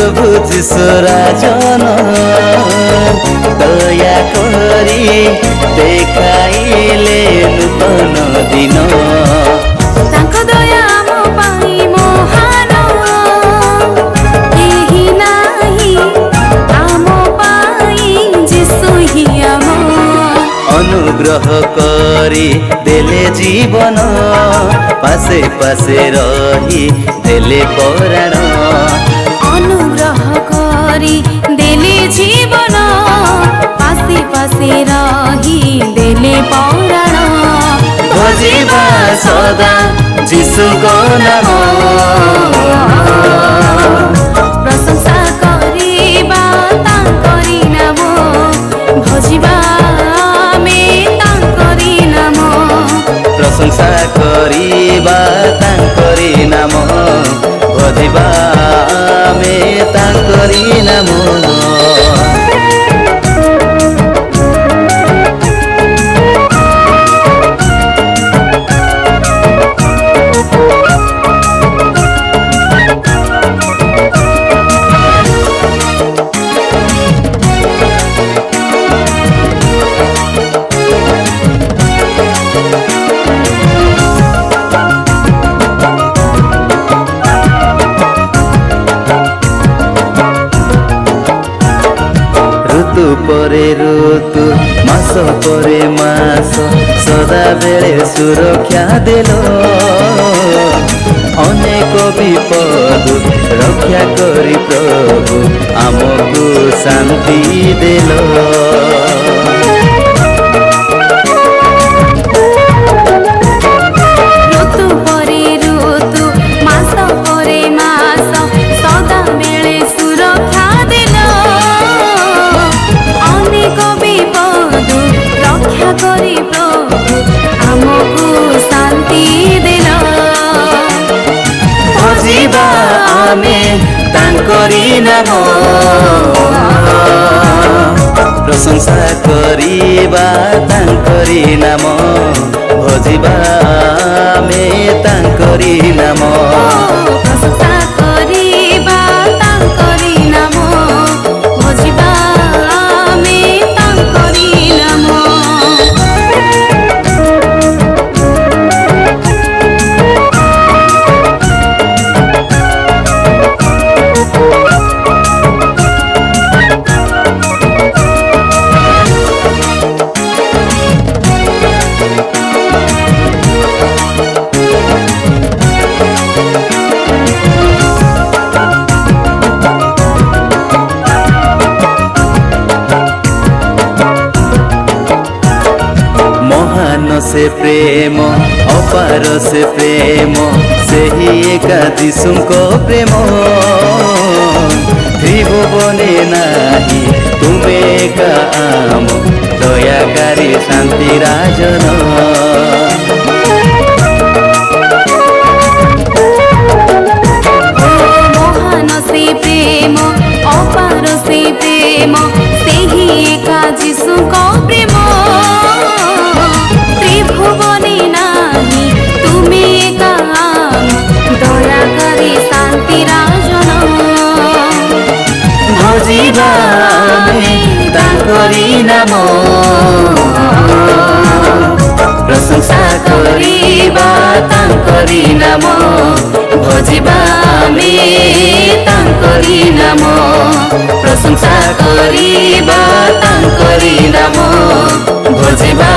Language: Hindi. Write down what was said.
प्रभु जीशु राजन दया करी देखाइले नूतन दिन तांको दया आमो पाई महान केही नाही आमो पाई जीशु ही आमो अनुग्रह करी देले जीवन पासे पासे रही देले पराण अनुग्रह करी देले जीवन पासे पासे रही देले पराण भजिबा सदा जीशु को नाम प्रशंसा करिबा तांकरी नाम भजिबा प्रशंसा करिबा तांकरी नाम भजिबा में तांकरी नाम ऋतु परे ऋतु मास परे मास सदा बेले सुरक्षा देलो अनेक विपद रक्षा करी प्रभु आमको शांति देलो ऋतु परे ऋतु मास परे मास सदा बेले सुरक्षा देलो अनेक विपद रक्षा करी प्रभु आमको शांति देलो भजिबा आमे तांकरी नाम प्रशंसा करिबा तांकरी नाम भजिबा में तांकरी नाम प्रशंसा करिबा तांकरी नाम भजिबा में तांकरी नाम महान से प्रेम अपार से प्रेम से ही एका जीशुको प्रेम त्रिभुवने नाही तुमे एका आम दयाकारी शांति राजन महान से प्रेम अपार से प्रेम से ही एका जीशुको प्रेम त्रिभुवने नाही तुमे एका दयाकारी शांति राजन भजिबा तांकरी नाम प्रशंसा करिबा तांकरी नाम भजिबा में तांकरी नाम प्रशंसा करिबा तांकरी नाम भजिबा